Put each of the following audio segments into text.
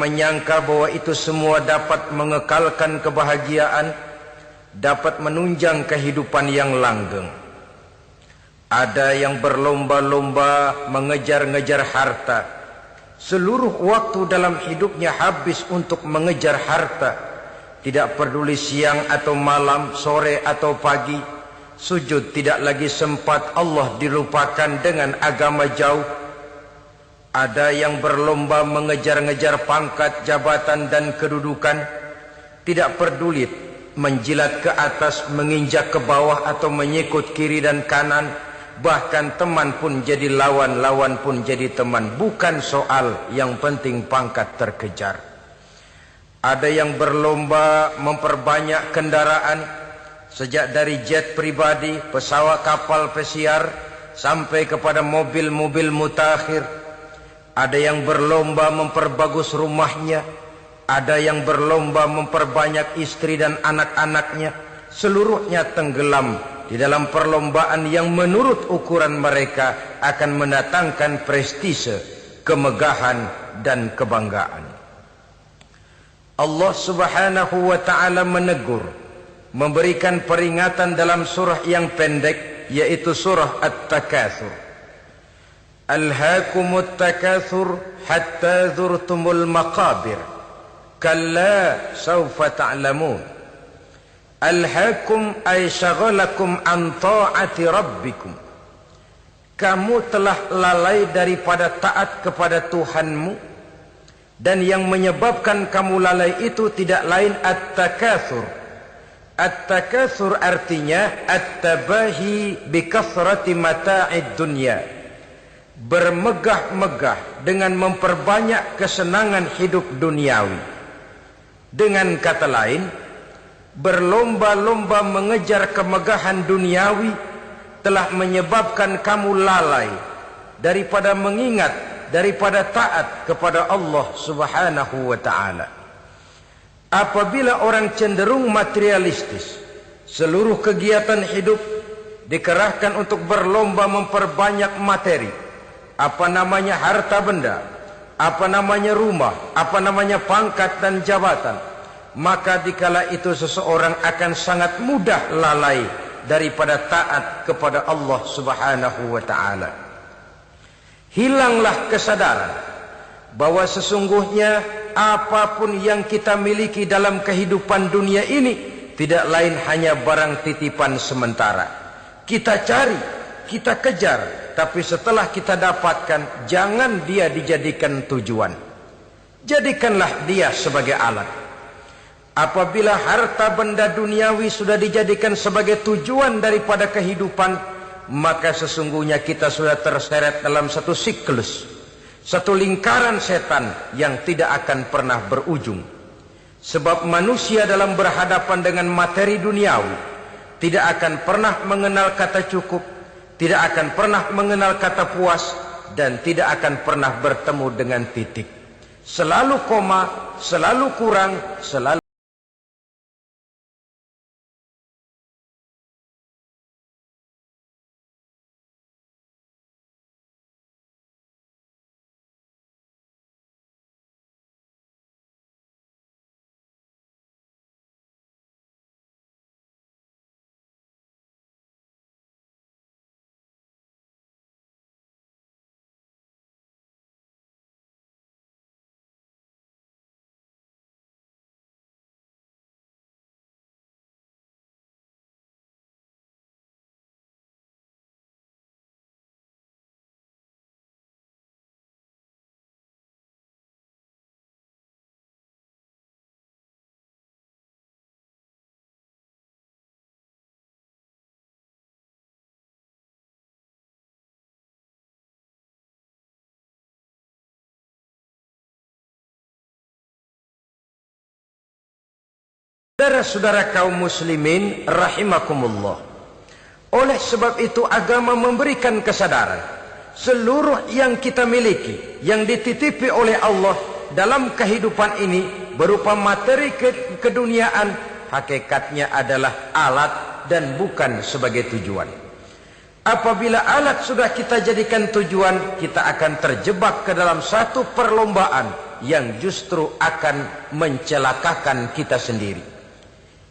menyangka bahwa itu semua dapat mengekalkan kebahagiaan, dapat menunjang kehidupan yang langgeng. Ada yang berlomba-lomba mengejar-ngejar harta. Seluruh waktu dalam hidupnya habis untuk mengejar harta. Tidak peduli siang atau malam, sore atau pagi. Sujud tidak lagi sempat, Allah dilupakan dengan agama jauh. Ada yang berlomba mengejar-ngejar pangkat, jabatan dan kedudukan. Tidak peduli menjilat ke atas, menginjak ke bawah atau menyikut kiri dan kanan. Bahkan teman pun jadi lawan, lawan pun jadi teman. Bukan soal, yang penting pangkat terkejar. Ada yang berlomba memperbanyak kendaraan. Sejak dari jet pribadi, pesawat, kapal pesiar, sampai kepada mobil-mobil mutakhir. Ada yang berlomba memperbagus rumahnya. Ada yang berlomba memperbanyak istri dan anak-anaknya. Seluruhnya tenggelam di dalam perlombaan yang menurut ukuran mereka akan mendatangkan prestise, kemegahan dan kebanggaan. Allah Subhanahu wa ta'ala menegur, memberikan peringatan dalam surah yang pendek, yaitu surah At-Takatsur. Alhaakumut takatsur hatta zurtumul maqabir kalla sawfa ta'lamun. Alhaakum ay syagalakum an ta'ati rabbikum. Kamu telah lalai daripada taat kepada Tuhanmu, dan yang menyebabkan kamu lalai itu tidak lain at-takatsur. At-takatsur artinya at-tabahi bi kathrati mata'id dunya. Bermegah-megah dengan memperbanyak kesenangan hidup duniawi. Dengan kata lain, berlomba-lomba mengejar kemegahan duniawi telah menyebabkan kamu lalai daripada mengingat, daripada taat kepada Allah Subhanahu wa ta'ala. Apabila orang cenderung materialistis, seluruh kegiatan hidup dikerahkan untuk berlomba memperbanyak materi. Apa namanya harta benda, apa namanya rumah, apa namanya pangkat dan jabatan. Maka dikala itu seseorang akan sangat mudah lalai daripada taat kepada Allah Subhanahu wa ta'ala. Hilanglah kesadaran bahwa sesungguhnya apapun yang kita miliki dalam kehidupan dunia ini tidak lain hanya barang titipan sementara. Kita cari, kita kejar, tapi setelah kita dapatkan, jangan dia dijadikan tujuan. Jadikanlah dia sebagai alat. Apabila harta benda duniawi sudah dijadikan sebagai tujuan daripada kehidupan, maka sesungguhnya kita sudah terseret dalam satu siklus, satu lingkaran setan yang tidak akan pernah berujung. Sebab manusia dalam berhadapan dengan materi duniawi tidak akan pernah mengenal kata cukup, tidak akan pernah mengenal kata puas, dan tidak akan pernah bertemu dengan titik. Selalu koma, selalu kurang, selalu. Saudara-saudara kaum muslimin rahimakumullah. Oleh sebab itu agama memberikan kesadaran seluruh yang kita miliki, yang dititipi oleh Allah dalam kehidupan ini berupa materi keduniaan, hakikatnya adalah alat dan bukan sebagai tujuan. Apabila alat sudah kita jadikan tujuan, kita akan terjebak ke dalam satu perlombaan yang justru akan mencelakakan kita sendiri.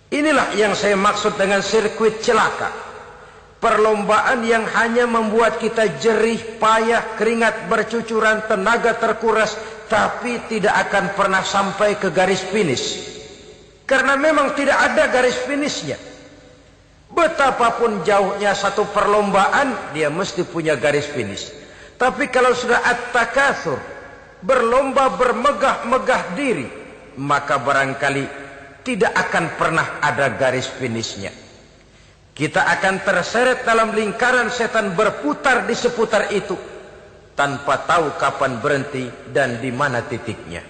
Inilah yang saya maksud dengan sirkuit celaka. Perlombaan yang hanya membuat kita jerih, payah, keringat bercucuran, tenaga terkuras, tapi tidak akan pernah sampai ke garis finish. Karena memang tidak ada garis finishnya. Betapapun jauhnya satu perlombaan, dia mesti punya garis finish. Tapi kalau sudah at-takatsur, berlomba bermegah-megah diri, maka barangkali tidak akan pernah ada garis finishnya. Kita akan terseret dalam lingkaran setan, berputar di seputar itu tanpa tahu kapan berhenti dan di mana titiknya.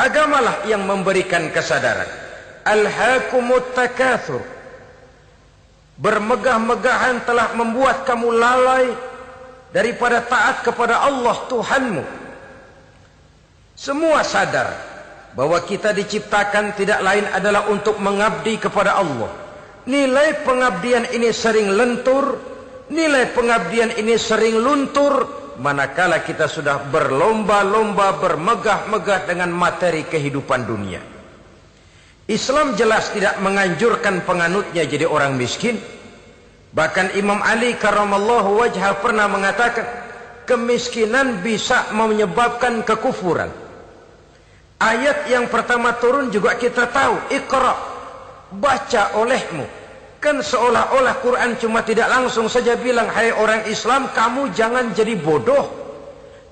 Agamalah yang memberikan kesadaran. Alhaakumut takatsur. Bermegah-megahan telah membuat kamu lalai daripada taat kepada Allah Tuhanmu. Semua sadar bahwa kita diciptakan tidak lain adalah untuk mengabdi kepada Allah. Nilai pengabdian ini sering lentur, nilai pengabdian ini sering luntur, manakala kita sudah berlomba-lomba bermegah-megah dengan materi kehidupan dunia. Islam jelas tidak menganjurkan penganutnya jadi orang miskin. Bahkan Imam Ali karramallahu wajhah pernah mengatakan, kemiskinan bisa menyebabkan kekufuran. Ayat yang pertama turun juga kita tahu, Iqra, baca olehmu. Kan seolah-olah Quran cuma tidak langsung saja bilang, hai orang Islam, kamu jangan jadi bodoh.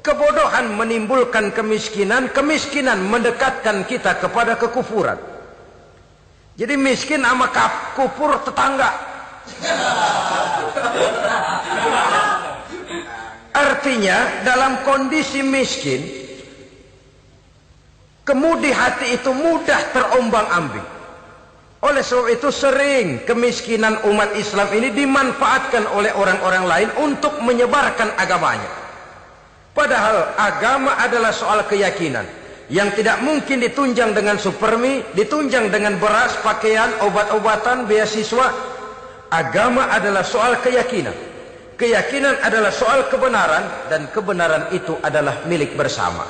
Kebodohan menimbulkan kemiskinan, kemiskinan mendekatkan kita kepada kekufuran. Jadi miskin sama kufur tetangga. Artinya dalam kondisi miskin, kemudi hati itu mudah terombang-ambing. Oleh sebab itu sering kemiskinan umat Islam ini dimanfaatkan oleh orang-orang lain untuk menyebarkan agamanya. Padahal agama adalah soal keyakinan yang tidak mungkin ditunjang dengan supermi, ditunjang dengan beras, pakaian, obat-obatan, beasiswa. Agama adalah soal keyakinan. Keyakinan adalah soal kebenaran, dan kebenaran itu adalah milik bersama.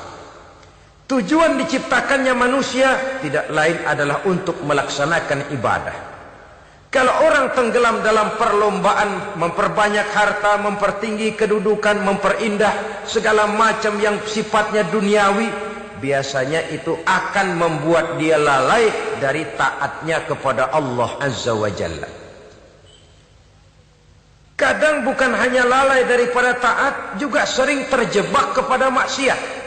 Tujuan diciptakannya manusia tidak lain adalah untuk melaksanakan ibadah. Kalau orang tenggelam dalam perlombaan memperbanyak harta, mempertinggi kedudukan, memperindah segala macam yang sifatnya duniawi, biasanya itu akan membuat dia lalai dari taatnya kepada Allah Azza wa Jalla. Kadang bukan hanya lalai daripada taat, juga sering terjebak kepada maksiat.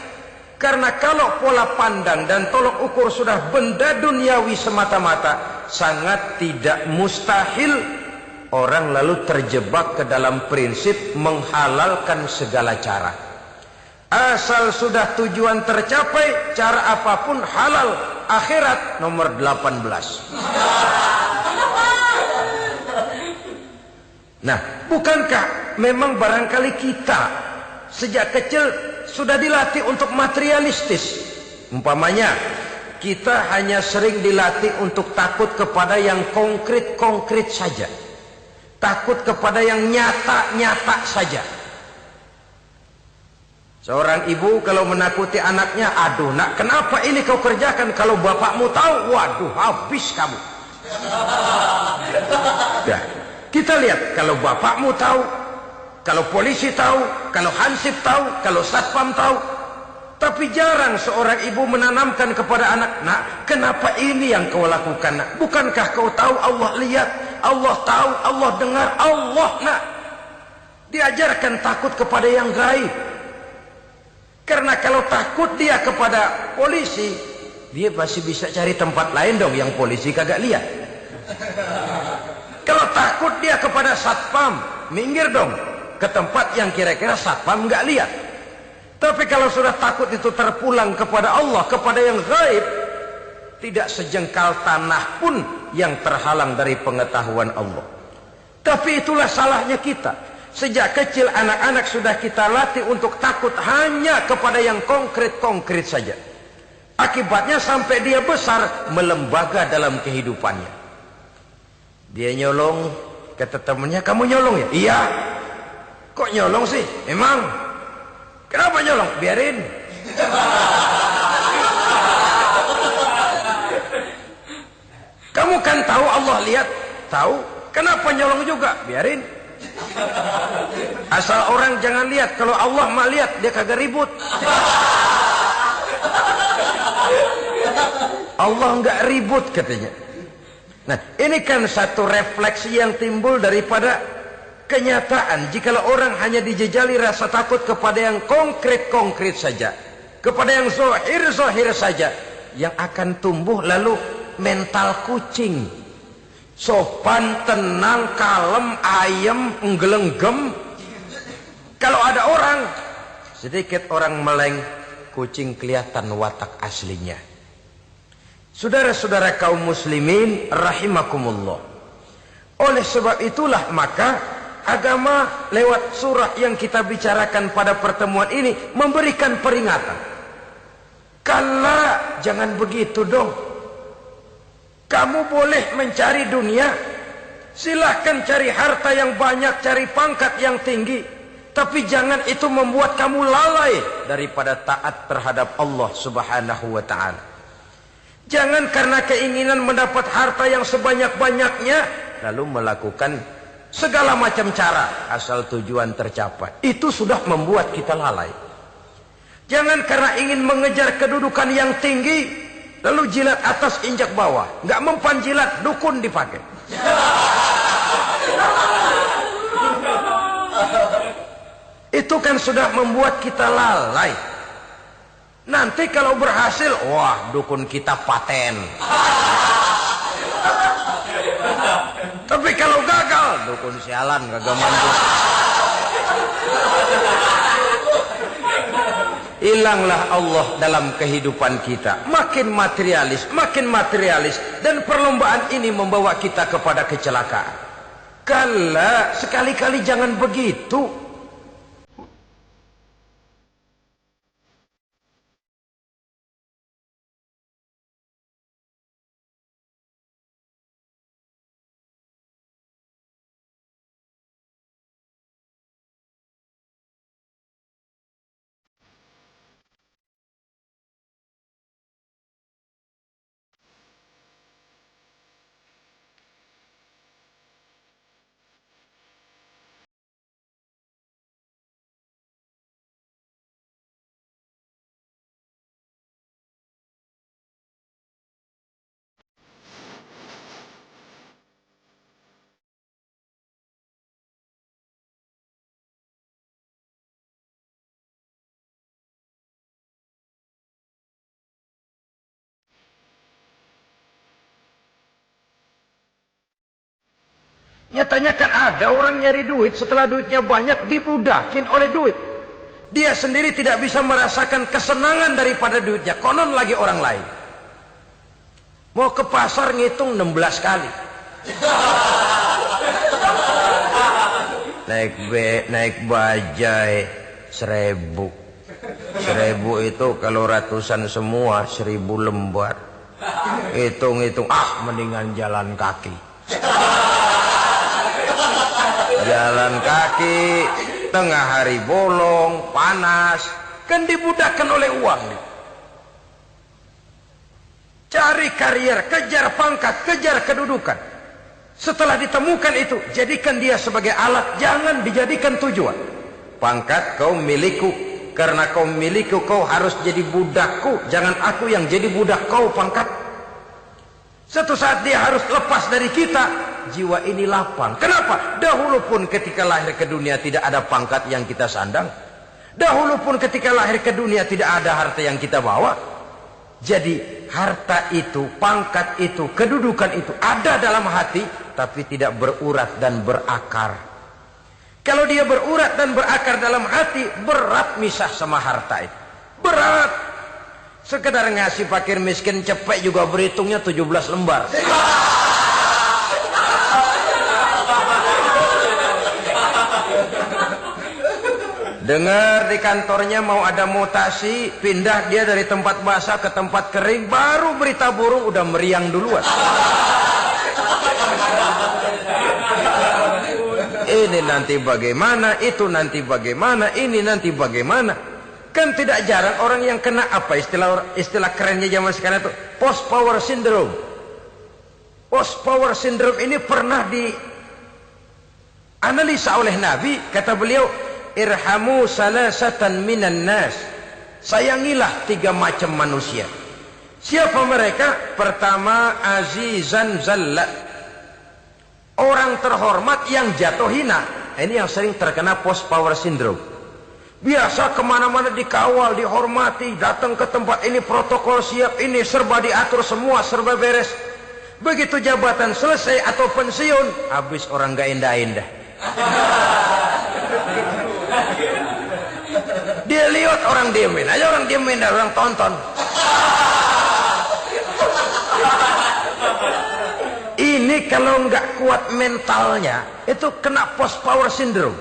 Karena kalau pola pandang dan tolok ukur sudah benda duniawi semata-mata, sangat tidak mustahil orang lalu terjebak ke dalam prinsip menghalalkan segala cara. Asal sudah tujuan tercapai, cara apapun halal. Akhirat nomor 18. Nah, bukankah memang barangkali kita sejak kecil sudah dilatih untuk materialistis? Umpamanya kita hanya sering dilatih untuk takut kepada yang konkret-konkret saja, takut kepada yang nyata-nyata saja. Seorang ibu kalau menakuti anaknya, aduh nak, kenapa ini kau kerjakan? Kalau bapakmu tahu, waduh, habis kamu. Ya, kita lihat, kalau bapakmu tahu, kalau polisi tahu, kalau hansip tahu, kalau satpam tahu. Tapi jarang seorang ibu menanamkan kepada anak, nak, kenapa ini yang kau lakukan, nak? Bukankah kau tahu Allah lihat, Allah tahu, Allah dengar, Allah, nak? Diajarkan takut kepada yang gaib. Karena kalau takut dia kepada polisi, dia pasti bisa cari tempat lain dong yang polisi kagak lihat. Kalau takut dia kepada satpam, minggir dong ke tempat yang kira-kira satpam nggak lihat. Tapi kalau sudah takut itu terpulang kepada Allah, kepada yang gaib, tidak sejengkal tanah pun yang terhalang dari pengetahuan Allah. Tapi itulah salahnya kita. Sejak kecil anak-anak sudah kita latih untuk takut hanya kepada yang konkret-konkret saja. Akibatnya sampai dia besar melembaga dalam kehidupannya. Dia nyolong, kata temannya, kamu nyolong ya? Iya. Kok nyolong sih? Emang? Kenapa nyolong? Biarin. tahu Allah lihat? Tahu. Kenapa nyolong juga? Biarin. Asal orang jangan lihat. Kalau Allah mah lihat, dia kagak ribut. Allah enggak ribut katanya. Nah, ini kan satu refleksi yang timbul daripada kenyataan. Jikalau orang hanya dijejali rasa takut kepada yang konkret-konkret saja, kepada yang zohir-zohir saja, yang akan tumbuh lalu mental kucing. Sopan, tenang, kalem, ayem, nggelenggem. Kalau ada orang, sedikit orang meleng, kucing kelihatan watak aslinya. Saudara-saudara kaum muslimin rahimakumullah. Oleh sebab itulah maka agama lewat surah yang kita bicarakan pada pertemuan ini memberikan peringatan. Kala, jangan begitu dong. Kamu boleh mencari dunia, silahkan cari harta yang banyak, cari pangkat yang tinggi, tapi jangan itu membuat kamu lalai daripada taat terhadap Allah Subhanahu wa ta'ala. Jangan karena keinginan mendapat harta yang sebanyak-banyaknya lalu melakukan segala macam cara asal tujuan tercapai. Itu sudah membuat kita lalai. Jangan karena ingin mengejar kedudukan yang tinggi lalu jilat atas injak bawah. Nggak mempan jilat, dukun dipakai. Itu kan sudah membuat kita lalai. Nanti kalau berhasil, wah dukun kita paten. Tapi kalau gagal, dukun sialan kagak mampu. Hilanglah Allah dalam kehidupan kita. Makin materialis, dan perlombaan ini membawa kita kepada kecelakaan. Kala, sekali-kali jangan begitu. Nyatanya kan ada orang nyari duit, setelah duitnya banyak dibudakin oleh duit. Dia sendiri tidak bisa merasakan kesenangan daripada duitnya, konon lagi orang lain. Mau ke pasar ngitung 16 kali. Naik bajai 1000. 1000 itu kalau ratusan semua 1000 lembar. Hitung-hitung, mendingan jalan kaki. Jalan kaki, tengah hari bolong, panas, kan dibudakkan oleh uang. Cari karier, kejar pangkat, kejar kedudukan. Setelah ditemukan itu, jadikan dia sebagai alat, jangan dijadikan tujuan. Pangkat kau milikku, karena kau milikku kau harus jadi budakku, jangan aku yang jadi budak kau pangkat. Suatu saat dia harus lepas dari kita, jiwa ini lapang. Kenapa? Dahulu pun ketika lahir ke dunia tidak ada pangkat yang kita sandang. Dahulu pun ketika lahir ke dunia tidak ada harta yang kita bawa. Jadi harta itu, pangkat itu, kedudukan itu ada dalam hati, tapi tidak berurat dan berakar. Kalau dia berurat dan berakar dalam hati, berat misah sama harta itu. Berat. Sekedar ngasih fakir miskin cepet juga berhitungnya 17 lembar. Dengar di kantornya mau ada mutasi, pindah dia dari tempat basah ke tempat kering, baru berita burung udah meriang duluan. Ini nanti bagaimana, itu nanti bagaimana, ini nanti bagaimana. Kan tidak jarang orang yang kena apa istilah kerennya zaman sekarang itu post power syndrome. Post power syndrome ini pernah dianalisa oleh Nabi. Kata beliau, irhamu salasatan minan nas. Sayangilah 3 macam manusia. Siapa mereka? Pertama, azizan zalla, orang terhormat yang jatuh hina. Ini yang sering terkena post power syndrome. Biasa kemana-mana dikawal, dihormati, datang ke tempat ini protokol siap, ini serba diatur semua, serba beres. Begitu jabatan selesai atau pensiun, habis orang gak indah-indah. Dia lihat orang diemin aja, orang diemin dan orang tonton. Ini kalau nggak kuat mentalnya, itu kena post power syndrome.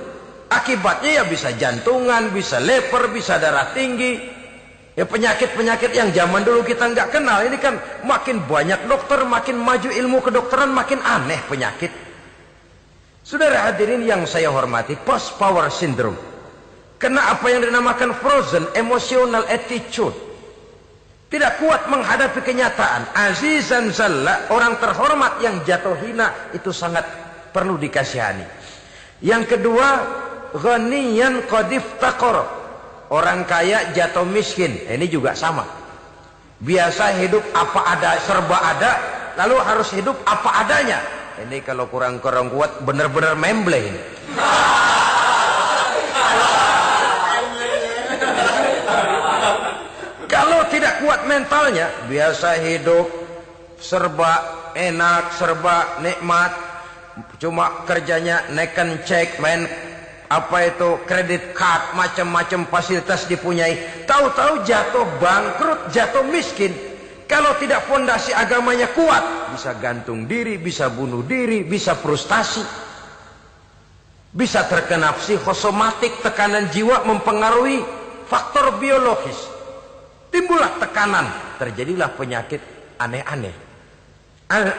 Akibatnya ya bisa jantungan, bisa leper, bisa darah tinggi. Ya penyakit-penyakit yang zaman dulu kita nggak kenal. Ini kan makin banyak dokter, makin maju ilmu kedokteran, makin aneh penyakit. Saudara hadirin yang saya hormati, post power syndrome kena apa yang dinamakan frozen emotional attitude. Tidak kuat menghadapi kenyataan. Azizan zalla, orang terhormat yang jatuh hina, itu sangat perlu dikasihani. Yang kedua, ghaniyan qad iftaqara, orang kaya jatuh miskin. Ini juga sama. Biasa hidup apa ada, serba ada, lalu harus hidup apa adanya. Ini kalau kurang-kurang kuat benar-benar memble ini. Kalau tidak kuat mentalnya, biasa hidup serba enak, serba nikmat, cuma kerjanya neken cek, main apa itu kredit card, macam-macam fasilitas dipunyai. Tahu-tahu jatuh bangkrut, jatuh miskin. Kalau tidak fondasi agamanya kuat, bisa gantung diri, bisa bunuh diri, bisa frustasi, bisa terkena psikosomatik, tekanan jiwa mempengaruhi faktor biologis. Timbullah tekanan, terjadilah penyakit aneh-aneh.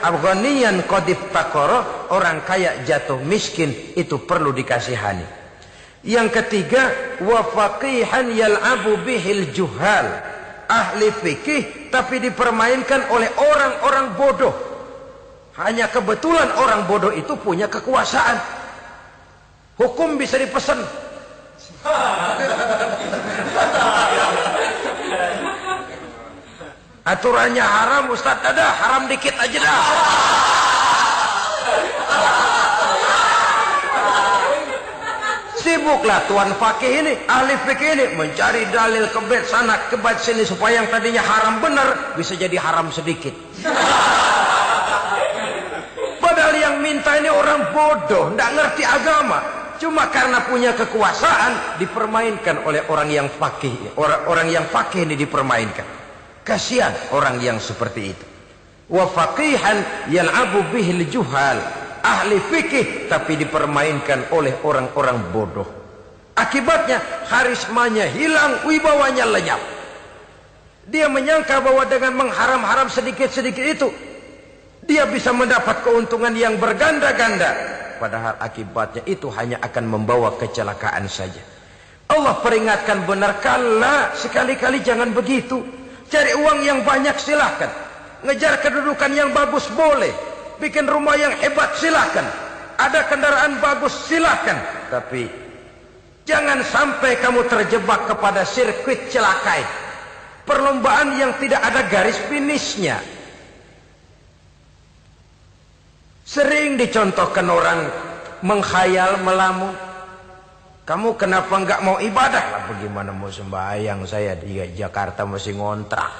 Al-ghaniyan qad iftaqara, orang kaya jatuh miskin, itu perlu dikasihani. Yang ketiga, wa faqihan yal'abu bihil juhal, ahli fikih tapi dipermainkan oleh orang-orang bodoh. Hanya kebetulan orang bodoh itu punya kekuasaan. Hukum bisa dipesan. Aturannya haram, Ustaz, ada haram dikit aja dah. Sibuklah tuan fakih ini, ahli fikih ini mencari dalil kebet sana kebet sini supaya yang tadinya haram benar bisa jadi haram sedikit. Padahal yang minta ini orang bodoh, tidak ngerti agama, cuma karena punya kekuasaan dipermainkan oleh orang yang fakih. Orang yang fakih ini dipermainkan. Kasihan orang yang seperti itu. Wa faqihan yal'abu bihil juhal, ahli fikih tapi dipermainkan oleh orang-orang bodoh. Akibatnya karismanya hilang, wibawanya lenyap. Dia menyangka bahwa dengan mengharam-haram sedikit-sedikit itu dia bisa mendapat keuntungan yang berganda-ganda, padahal akibatnya itu hanya akan membawa kecelakaan saja. Allah peringatkan benar, kala, sekali-kali jangan begitu. Cari uang yang banyak silahkan, ngejar kedudukan yang bagus boleh, bikin rumah yang hebat silahkan, ada kendaraan bagus silahkan, tapi jangan sampai kamu terjebak kepada sirkuit celakai, perlombaan yang tidak ada garis finishnya. Sering dicontohkan orang menghayal, melamun. Kamu kenapa nggak mau ibadah? Lah bagaimana mau sembahyang, saya di Jakarta masih ngontrak.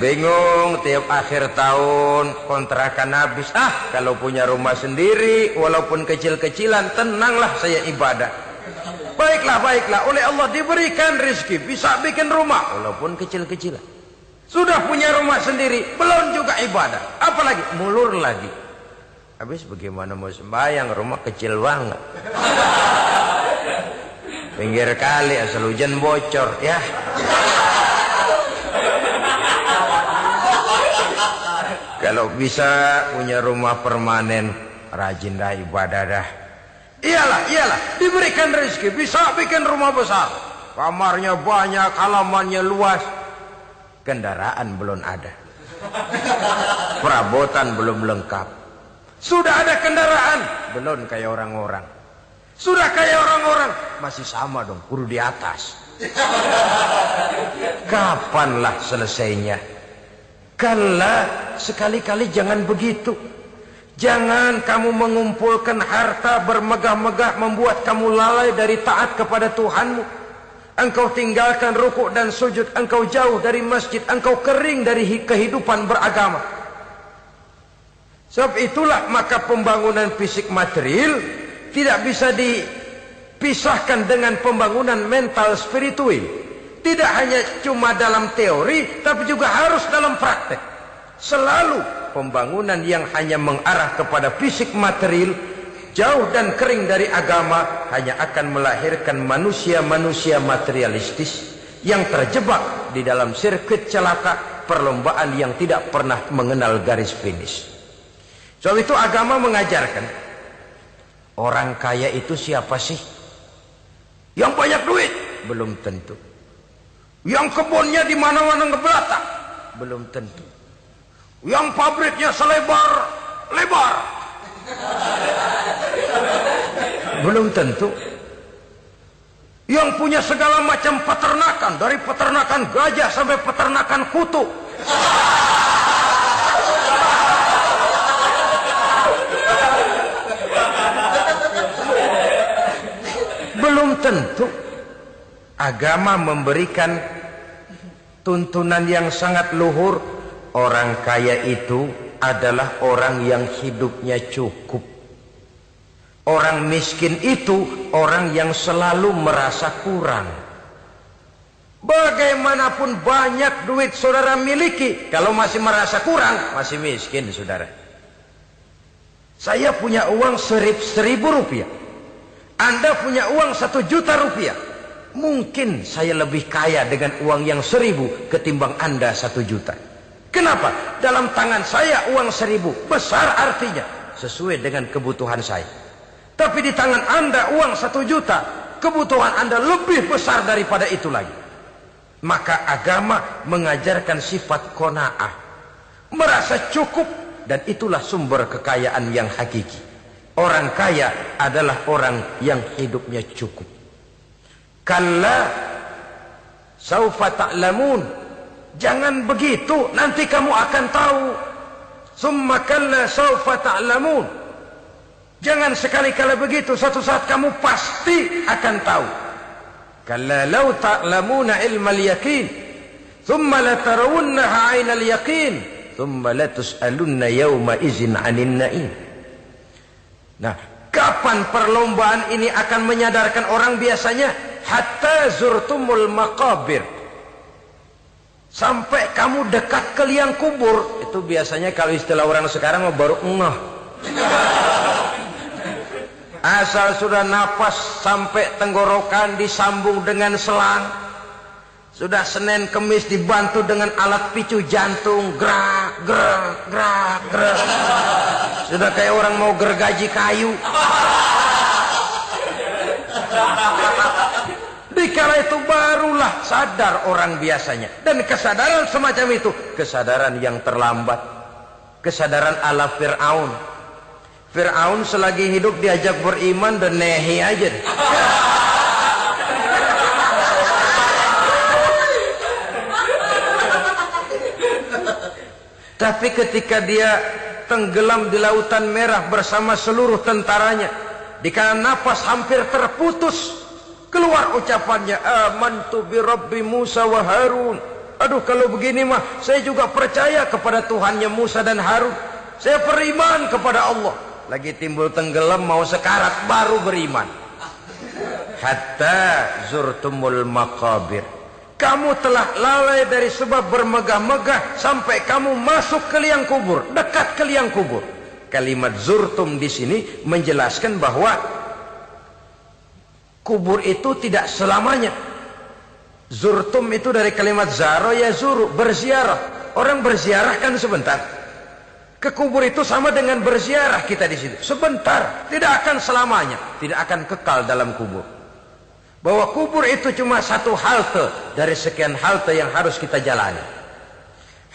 Bingung, tiap akhir tahun kontrakan habis. Kalau punya rumah sendiri walaupun kecil-kecilan, tenanglah saya ibadah. Baiklah, oleh Allah diberikan rezeki, bisa bikin rumah walaupun kecil-kecilan. Sudah punya rumah sendiri, belum juga ibadah, apalagi mulur lagi. Habis bagaimana mau sembahyang, rumah kecil banget, pinggir kali, asal hujan bocor ya. Kalau bisa punya rumah permanen, rajin dah ibadah dah. Iyalah, diberikan rezeki, bisa bikin rumah besar. kamarnya banyak, halamannya luas. Kendaraan belum ada, perabotan belum lengkap. Sudah ada kendaraan, belum kayak orang-orang. Sudah kayak orang-orang, masih sama dong, kudu di atas. Kapanlah selesainya? Kala, sekali-kali jangan begitu. Jangan kamu mengumpulkan harta bermegah-megah membuat kamu lalai dari taat kepada Tuhanmu. Engkau tinggalkan rukuk dan sujud, engkau jauh dari masjid, engkau kering dari kehidupan beragama. Sebab itulah maka pembangunan fisik material tidak bisa dipisahkan dengan pembangunan mental spiritual. Tidak hanya cuma dalam teori, tapi juga harus dalam praktek. Selalu pembangunan yang hanya mengarah kepada fisik material, jauh dan kering dari agama, hanya akan melahirkan manusia-manusia materialistis yang terjebak di dalam sirkuit celaka perlombaan yang tidak pernah mengenal garis finish. Sebab itu agama mengajarkan, orang kaya itu siapa sih? Yang banyak duit? Belum tentu. Yang kebunnya di mana-mana ngebelata? Belum tentu. Yang pabriknya selebar-lebar? Belum tentu. Yang punya segala macam peternakan, dari peternakan gajah sampai peternakan kutu. Belum tentu. Agama memberikan tuntunan yang sangat luhur. Orang kaya itu adalah orang yang hidupnya cukup. Orang miskin itu orang yang selalu merasa kurang. Bagaimanapun banyak duit saudara miliki, kalau masih merasa kurang, masih miskin saudara. Saya punya uang 1.000 rupiah, Anda punya uang 1 juta rupiah. Mungkin saya lebih kaya dengan uang yang 1.000 ketimbang Anda 1 juta. Kenapa? Dalam tangan saya uang 1.000 besar, artinya sesuai dengan kebutuhan saya. Tapi di tangan Anda uang 1 juta, kebutuhan Anda lebih besar daripada itu lagi. Maka agama mengajarkan sifat qanaah, merasa cukup, dan itulah sumber kekayaan yang hakiki. Orang kaya adalah orang yang hidupnya cukup. Kalla saufa ta'lamun, jangan begitu, nanti kamu akan tahu. Summa kalla saufa ta'lamun, jangan sekali-kali begitu, suatu saat kamu pasti akan tahu. Kalla law ta'lamuna ilmal yaqin, thumma latarawunnaha 'ainal yaqin, thumma latus'alunna yawma idzin 'anin na'im. Nah, kapan perlombaan ini akan menyadarkan orang biasanya? Hatta zurtumul maqabir, sampai kamu dekat ke liang kubur. Itu biasanya kalau istilah orang sekarang baru ngeh. Asal sudah napas sampai tenggorokan disambung dengan selang, sudah Senin Kemis dibantu dengan alat picu jantung, gerak gerak gerak gerak, sudah kayak orang mau gergaji kayu. Dikala itu barulah sadar orang biasanya. Dan kesadaran semacam itu, kesadaran yang terlambat, kesadaran ala Fir'aun. Fir'aun selagi hidup diajak beriman dan nehi aja. Tapi ketika dia tenggelam di lautan merah bersama seluruh tentaranya, dikala napas hampir terputus, keluar ucapannya, amantu bi Rabbi Musa wa Harun. Aduh, kalau begini mah saya juga percaya kepada Tuhannya Musa dan Harun. Saya beriman kepada Allah. Lagi timbul tenggelam mau sekarat baru beriman. Hatta zurtumul maqabir, kamu telah lalai dari sebab bermegah-megah sampai kamu masuk ke liang kubur, dekat ke liang kubur. Kalimat zurtum di sini menjelaskan bahwa kubur itu tidak selamanya. Zurtum itu dari kalimat zaro ya zuru, berziarah. Orang berziarah kan sebentar. Ke kubur itu sama dengan berziarah kita di situ. Sebentar, tidak akan selamanya, tidak akan kekal dalam kubur. bahwa kubur itu cuma satu halte dari sekian halte yang harus kita jalani.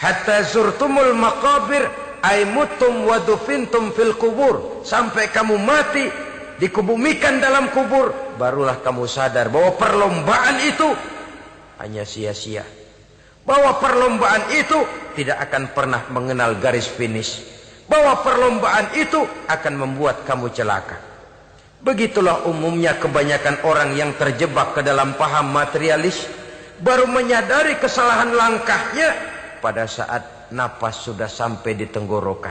Hatta zurtumul maqabir ay mutum wa dufintum fil kubur, sampai kamu mati dikubumikan dalam kubur, barulah kamu sadar bahwa perlombaan itu hanya sia-sia, bahwa perlombaan itu tidak akan pernah mengenal garis finish, bahwa perlombaan itu akan membuat kamu celaka. Begitulah umumnya kebanyakan orang yang terjebak ke dalam paham materialis, baru menyadari kesalahan langkahnya pada saat napas sudah sampai di tenggorokan.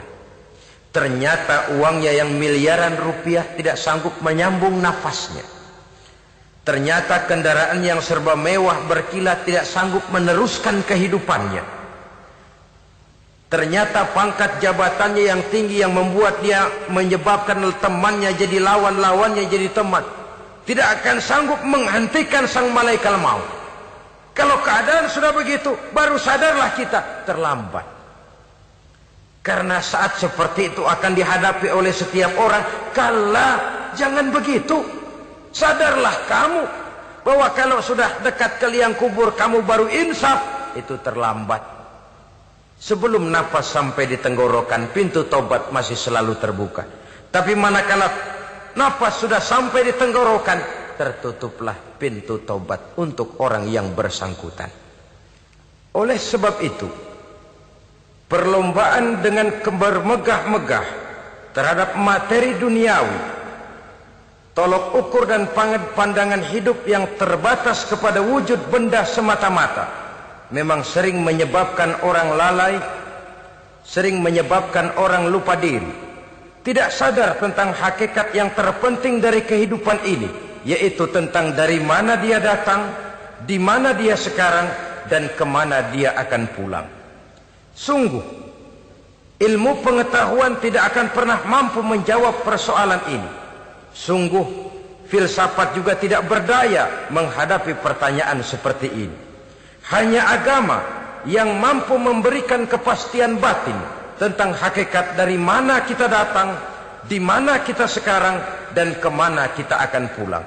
Ternyata uangnya yang miliaran rupiah tidak sanggup menyambung nafasnya. Ternyata kendaraan yang serba mewah berkilat tidak sanggup meneruskan kehidupannya. Ternyata pangkat jabatannya yang tinggi yang membuat dia menyebabkan temannya jadi lawan, lawannya jadi teman, tidak akan sanggup menghentikan sang malaikat maut. Kalau keadaan sudah begitu, baru sadarlah kita terlambat. Karena saat seperti itu akan dihadapi oleh setiap orang. Kala, jangan begitu. Sadarlah kamu bahwa kalau sudah dekat ke liang kubur kamu baru insaf, itu terlambat. Sebelum nafas sampai di tenggorokan, pintu taubat masih selalu terbuka. Tapi manakala nafas sudah sampai di tenggorokan, tertutuplah pintu taubat untuk orang yang bersangkutan. Oleh sebab itu, perlombaan dengan bermegah-megah terhadap materi duniawi, tolok ukur dan pandangan hidup yang terbatas kepada wujud benda semata-mata, memang sering menyebabkan orang lalai, sering menyebabkan orang lupa diri, tidak sadar tentang hakikat yang terpenting dari kehidupan ini, yaitu tentang dari mana dia datang, di mana dia sekarang, dan kemana dia akan pulang. Sungguh, ilmu pengetahuan tidak akan pernah mampu menjawab persoalan ini. Sungguh, filsafat juga tidak berdaya menghadapi pertanyaan seperti ini. Hanya agama yang mampu memberikan kepastian batin tentang hakikat dari mana kita datang, di mana kita sekarang, dan kemana kita akan pulang.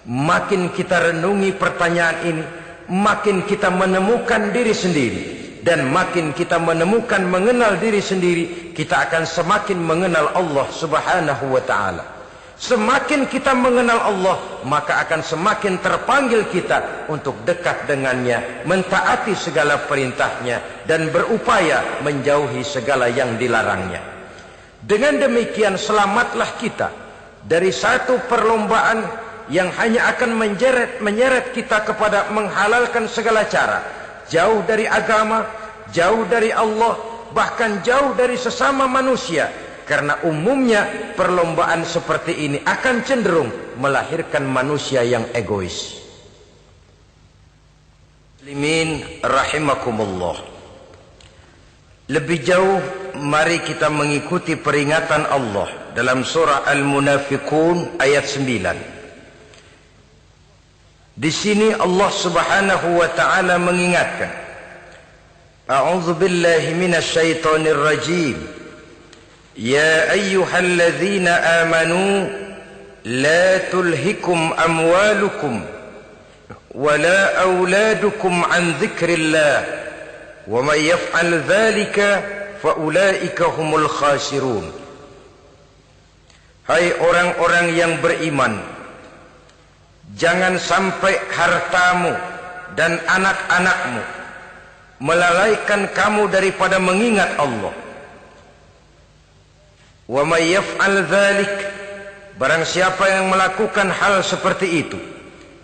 Makin kita renungi pertanyaan ini, makin kita menemukan diri sendiri. Dan makin kita menemukan mengenal diri sendiri, kita akan semakin mengenal Allah Subhanahu wa ta'ala. Semakin kita mengenal Allah, maka akan semakin terpanggil kita untuk dekat dengannya, mentaati segala perintahnya, dan berupaya menjauhi segala yang dilarangnya. Dengan demikian selamatlah kita dari satu perlombaan yang hanya akan menyeret kita kepada menghalalkan segala cara, jauh dari agama, jauh dari Allah, bahkan jauh dari sesama manusia. Karena umumnya perlombaan seperti ini akan cenderung melahirkan manusia yang egois. Muslimin rahimakumullah. Lebih jauh, mari kita mengikuti peringatan Allah dalam surah Al-Munafiqun ayat 9. Di sini Allah Subhanahu wa ta'ala mengingatkan, A'udzu billahi minasy syaithanir rajim. Ya ayyuhalladzina amanu la tulhikum amwalukum wala auladukum an dzikrillah wa may yaf'al dzalika fa ulaika humul khasirun. Hai orang-orang yang beriman, jangan sampai hartamu dan anak-anakmu melalaikan kamu daripada mengingat Allah. Wa may yaf'al dzalik, barang siapa yang melakukan hal seperti itu,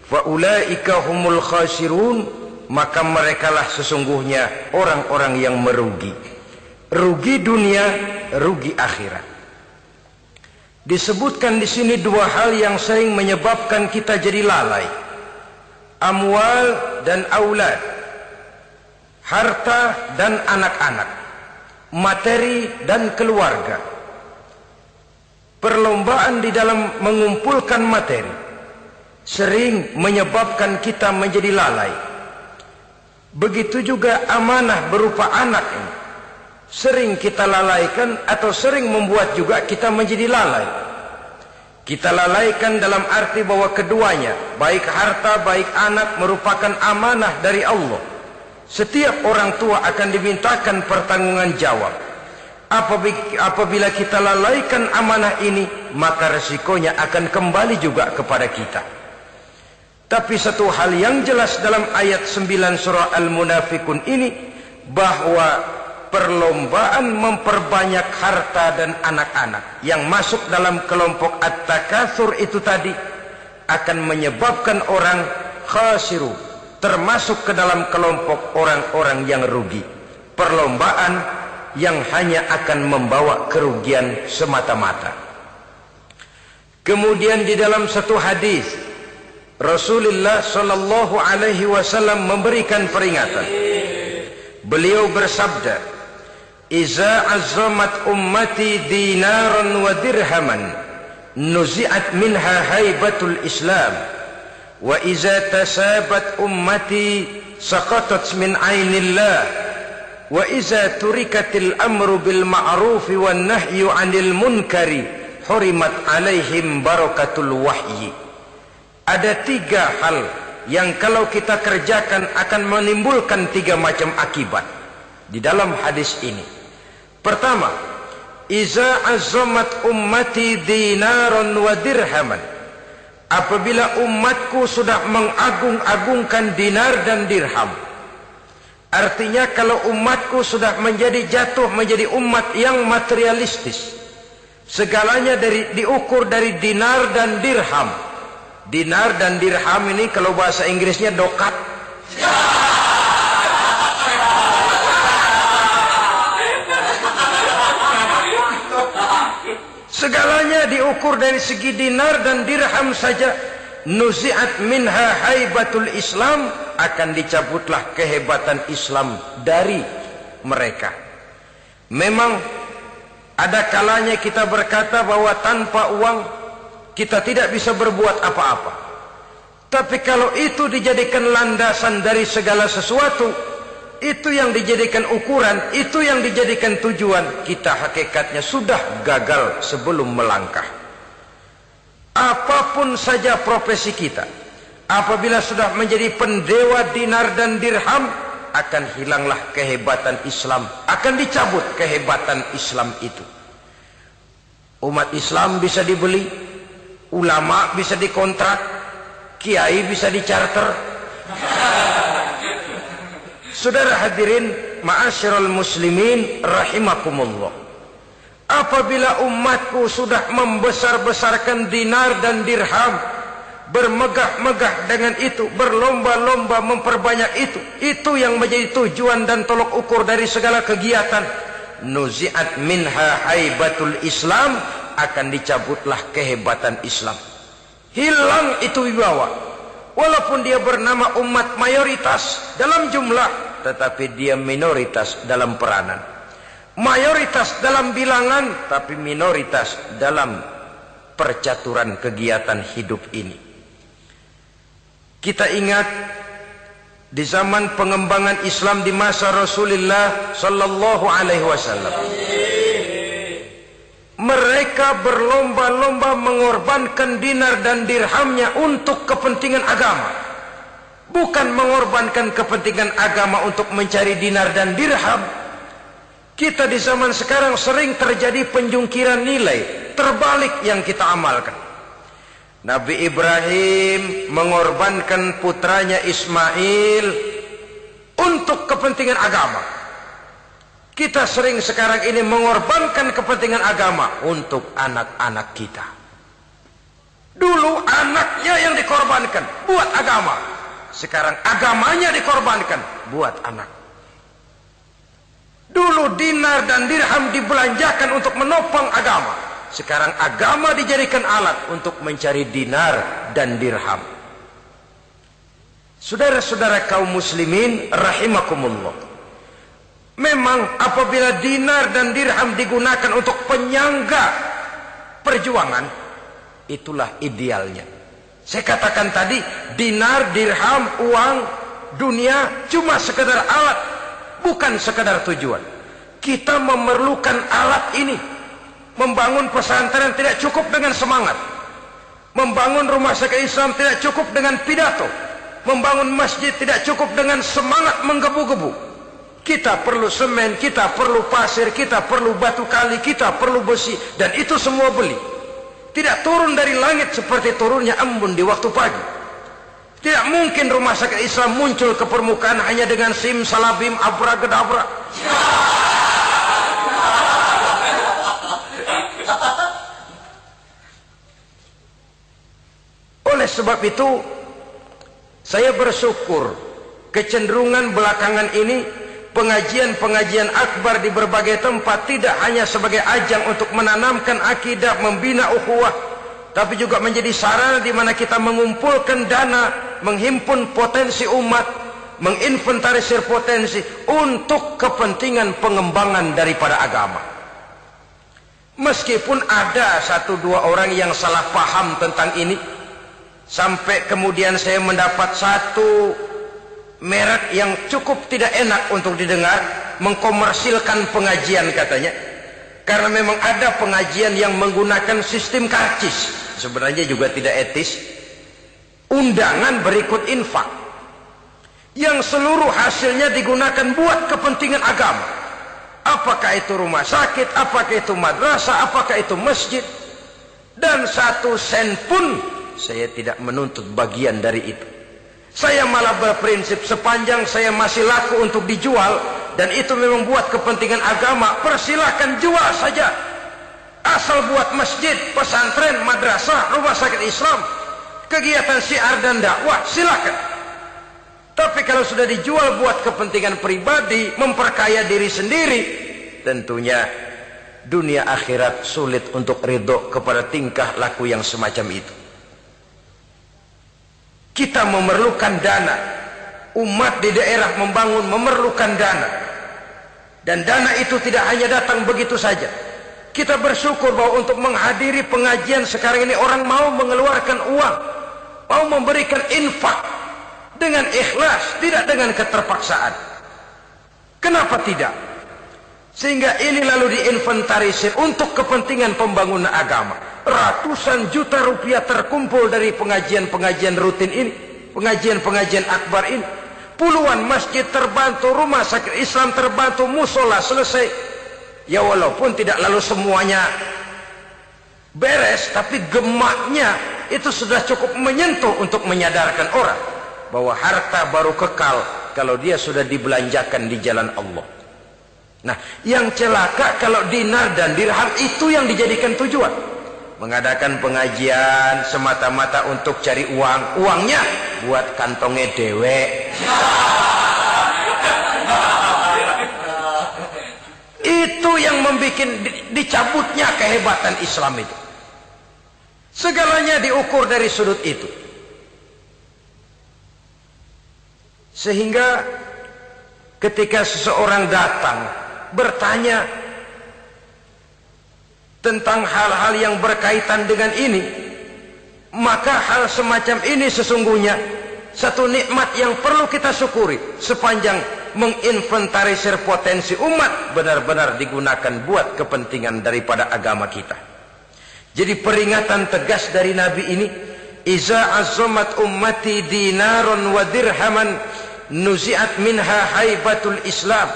fa ulaika humul khasirun, maka merekalah sesungguhnya orang-orang yang merugi. Rugi dunia, rugi akhirat. Disebutkan di sini dua hal yang sering menyebabkan kita jadi lalai. Amwal dan aulad. Harta dan anak-anak. Materi dan keluarga. Perlombaan di dalam mengumpulkan materi sering menyebabkan kita menjadi lalai. Begitu juga amanah berupa anak ini sering kita lalaikan atau sering membuat juga kita menjadi lalai. Kita lalaikan dalam arti bahwa keduanya, baik harta baik anak, merupakan amanah dari Allah. Setiap orang tua akan dimintakan pertanggungan jawab. Apabila kita lalaikan amanah ini, maka resikonya akan kembali juga kepada kita. Tapi satu hal yang jelas dalam ayat 9 surah Al-Munafikun ini, bahwa perlombaan memperbanyak harta dan anak-anak yang masuk dalam kelompok at-takatsur itu tadi akan menyebabkan orang khasiru, termasuk ke dalam kelompok orang-orang yang rugi. Perlombaan yang hanya akan membawa kerugian semata-mata. Kemudian di dalam satu hadis Rasulullah sallallahu alaihi wasallam memberikan peringatan. Beliau bersabda, "Iza azzamat ummati dinaran wa dirhaman, nuzi'at minha haibatul Islam, wa iza tasabat ummati saqatat min ainillah, wa iza turikatil amru bil ma'rufi wan nahyu 'anil munkari, hurimat 'alaihim barakatul wahyi." Ada tiga hal yang kalau kita kerjakan akan menimbulkan tiga macam akibat di dalam hadis ini. Pertama, iza azzamat ummati dinaran wa dirhaman. Apabila umatku sudah mengagung-agungkan dinar dan dirham. Artinya kalau umatku sudah jatuh menjadi umat yang materialistis. Segalanya diukur dari dinar dan dirham. Dinar dan dirham ini kalau bahasa Inggrisnya dokat. Segalanya diukur dari segi dinar dan dirham saja. Nuzi'at minha haibatul Islam, akan dicabutlah kehebatan Islam dari mereka. Memang ada kalanya kita berkata bahwa tanpa uang kita tidak bisa berbuat apa-apa. Tapi kalau itu dijadikan landasan dari segala sesuatu, itu yang dijadikan ukuran, itu yang dijadikan tujuan, kita hakikatnya sudah gagal sebelum melangkah. Apapun saja profesi kita, apabila sudah menjadi pendewa dinar dan dirham, akan hilanglah kehebatan Islam, akan dicabut kehebatan Islam itu. Umat Islam bisa dibeli, ulama bisa dikontrak, kiai bisa dicarter. Saudara hadirin ma'asyiral muslimin rahimakumullah. Apabila umatku sudah membesar-besarkan dinar dan dirham, bermegah-megah dengan itu, berlomba-lomba memperbanyak itu yang menjadi tujuan dan tolok ukur dari segala kegiatan, nuzi'at minha haibatul Islam, akan dicabutlah kehebatan Islam. Hilang itu wibawa. Walaupun dia bernama umat mayoritas dalam jumlah, tetapi dia minoritas dalam peranan. Mayoritas dalam bilangan, tapi minoritas dalam percaturan kegiatan hidup ini. Kita ingat di zaman pengembangan Islam di masa Rasulullah sallallahu alaihi wasallam, mereka berlomba-lomba mengorbankan dinar dan dirhamnya untuk kepentingan agama. Bukan mengorbankan kepentingan agama untuk mencari dinar dan dirham. Kita di zaman sekarang sering terjadi penjungkiran nilai, terbalik yang kita amalkan. Nabi Ibrahim mengorbankan putranya Ismail untuk kepentingan agama. Kita sering sekarang ini mengorbankan kepentingan agama untuk anak-anak kita. Dulu anaknya yang dikorbankan buat agama. Sekarang agamanya dikorbankan buat anak. Dulu dinar dan dirham dibelanjakan untuk menopang agama. Sekarang agama dijadikan alat untuk mencari dinar dan dirham. Saudara-saudara kaum muslimin rahimakumullah. Memang apabila dinar dan dirham digunakan untuk penyangga perjuangan, itulah idealnya. Saya katakan tadi, dinar, dirham, uang, dunia cuma sekedar alat, bukan sekedar tujuan. Kita memerlukan alat ini. Membangun pesantren tidak cukup dengan semangat. Membangun rumah sakit Islam tidak cukup dengan pidato. Membangun masjid tidak cukup dengan semangat menggebu-gebu. Kita perlu semen, kita perlu pasir, kita perlu batu kali, kita perlu besi, dan itu semua beli. Tidak turun dari langit seperti turunnya embun di waktu pagi. Tidak mungkin rumah sakit Islam muncul ke permukaan hanya dengan sim salabim abracadabra. Oleh sebab itu, saya bersyukur kecenderungan belakangan ini pengajian-pengajian akbar di berbagai tempat tidak hanya sebagai ajang untuk menanamkan akidah, membina ukhuwah, tapi juga menjadi sarana di mana kita mengumpulkan dana, menghimpun potensi umat, menginventarisir potensi untuk kepentingan pengembangan daripada agama. Meskipun ada satu dua orang yang salah paham tentang ini, sampai kemudian saya mendapat satu merek yang cukup tidak enak untuk didengar, mengkomersilkan pengajian katanya. Karena memang ada pengajian yang menggunakan sistem karcis, sebenarnya juga tidak etis. Undangan berikut infak, yang seluruh hasilnya digunakan buat kepentingan agama. Apakah itu rumah sakit, apakah itu madrasah, apakah itu masjid, dan 1 sen pun saya tidak menuntut bagian dari itu. Saya malah berprinsip sepanjang saya masih laku untuk dijual dan itu memang buat kepentingan agama, persilahkan jual saja. Asal buat masjid, pesantren, madrasah, rumah sakit Islam, kegiatan syiar dan dakwah, silakan. Tapi kalau sudah dijual buat kepentingan pribadi, memperkaya diri sendiri, tentunya dunia akhirat sulit untuk ridho kepada tingkah laku yang semacam itu. Kita memerlukan dana. Umat di daerah membangun memerlukan dana. Dan dana itu tidak hanya datang begitu saja. Kita bersyukur bahwa untuk menghadiri pengajian sekarang ini orang mau mengeluarkan uang, mau memberikan infak dengan ikhlas, tidak dengan keterpaksaan. Kenapa tidak? Sehingga ini lalu diinventarisir untuk kepentingan pembangunan agama. Ratusan juta rupiah terkumpul dari pengajian-pengajian rutin ini, pengajian-pengajian akbar ini. Puluhan masjid terbantu, rumah sakit Islam terbantu, musola selesai. Ya walaupun tidak lalu semuanya beres, tapi gemaknya itu sudah cukup menyentuh untuk menyadarkan orang bahwa harta baru kekal kalau dia sudah dibelanjakan di jalan Allah. Nah, yang celaka kalau dinar dan dirham itu yang dijadikan tujuan. Mengadakan pengajian semata-mata untuk cari uang, uangnya buat kantongnya dewe. Itu yang membuat dicabutnya kehebatan Islam itu. Segalanya diukur dari sudut itu. Sehingga ketika seseorang datang bertanya tentang hal-hal yang berkaitan dengan ini, maka hal semacam ini sesungguhnya satu nikmat yang perlu kita syukuri sepanjang menginventarisir potensi umat benar-benar digunakan buat kepentingan daripada agama kita. Jadi peringatan tegas dari Nabi ini, iza azzamat ummati dinaron wa dirhaman nuzi'at minha haibatul Islam.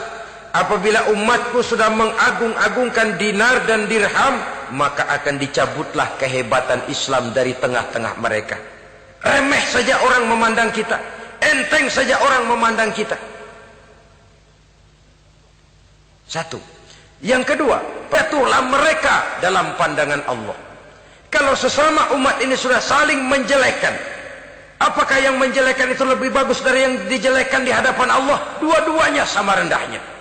Apabila umatku sudah mengagung-agungkan dinar dan dirham, maka akan dicabutlah kehebatan Islam dari tengah-tengah mereka. Remeh saja orang memandang kita, enteng saja orang memandang kita. Satu. Yang kedua, patuhlah mereka dalam pandangan Allah. Kalau sesama umat ini sudah saling menjelekkan, apakah yang menjelekkan itu lebih bagus dari yang dijelekkan di hadapan Allah? Dua-duanya sama rendahnya.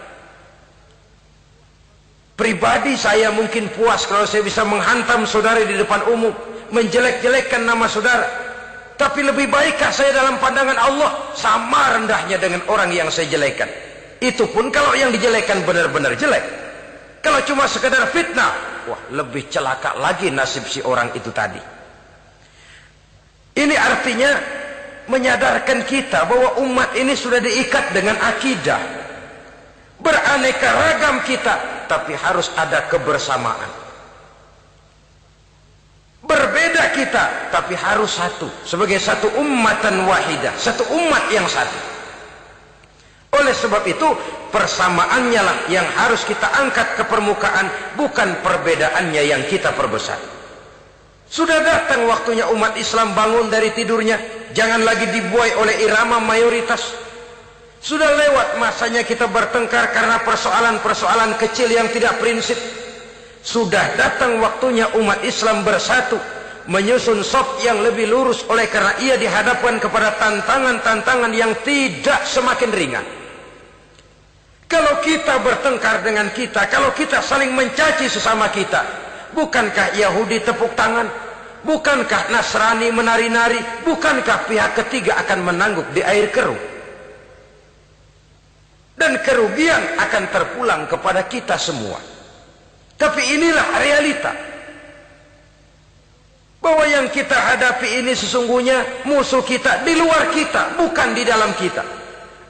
Pribadi saya mungkin puas kalau saya bisa menghantam saudara di depan umum, menjelek-jelekkan nama saudara. Tapi lebih baikkah saya dalam pandangan Allah? Sama rendahnya dengan orang yang saya jelekkan. Itu pun kalau yang dijelekan benar-benar jelek. Kalau cuma sekedar fitnah, wah lebih celaka lagi nasib si orang itu tadi. Ini artinya menyadarkan kita bahwa umat ini sudah diikat dengan akidah. Beraneka ragam kita, tapi harus ada kebersamaan. Berbeda kita, tapi harus satu. Sebagai satu ummatan wahidah, satu umat yang satu. Oleh sebab itu, persamaannya lah yang harus kita angkat ke permukaan, bukan perbedaannya yang kita perbesar. Sudah datang waktunya umat Islam bangun dari tidurnya. Jangan lagi dibuai oleh irama mayoritas. Sudah lewat masanya kita bertengkar karena persoalan-persoalan kecil yang tidak prinsip. Sudah datang waktunya umat Islam bersatu, menyusun saf yang lebih lurus, oleh karena ia dihadapkan kepada tantangan-tantangan yang tidak semakin ringan. Kalau kita bertengkar dengan kita, kalau kita saling mencaci sesama kita, bukankah Yahudi tepuk tangan? Bukankah Nasrani menari-nari? Bukankah pihak ketiga akan menangguk di air keruh? Dan kerugian akan terpulang kepada kita semua. Tapi inilah realita, bahwa yang kita hadapi ini sesungguhnya musuh kita di luar kita, bukan di dalam kita.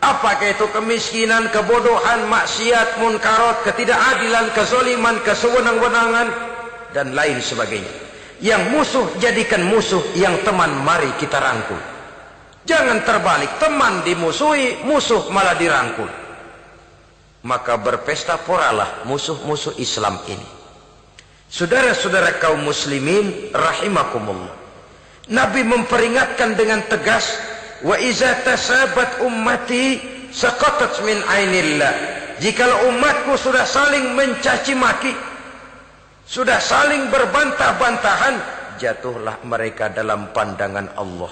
Apakah itu kemiskinan, kebodohan, maksiat, munkarat, ketidakadilan, kezaliman, kesewenang-wenangan, dan lain sebagainya. Yang musuh jadikan musuh, yang teman mari kita rangkul. Jangan terbalik, teman dimusuhi, musuh malah dirangkul. Maka berpesta poralah musuh-musuh Islam ini. Saudara-saudara kaum muslimin rahimakumullah, Nabi memperingatkan dengan tegas, wa iza tasabat ummati saqatat min ainillah. Jikalau umatku sudah saling mencaci maki, sudah saling berbantah-bantahan, jatuhlah mereka dalam pandangan Allah.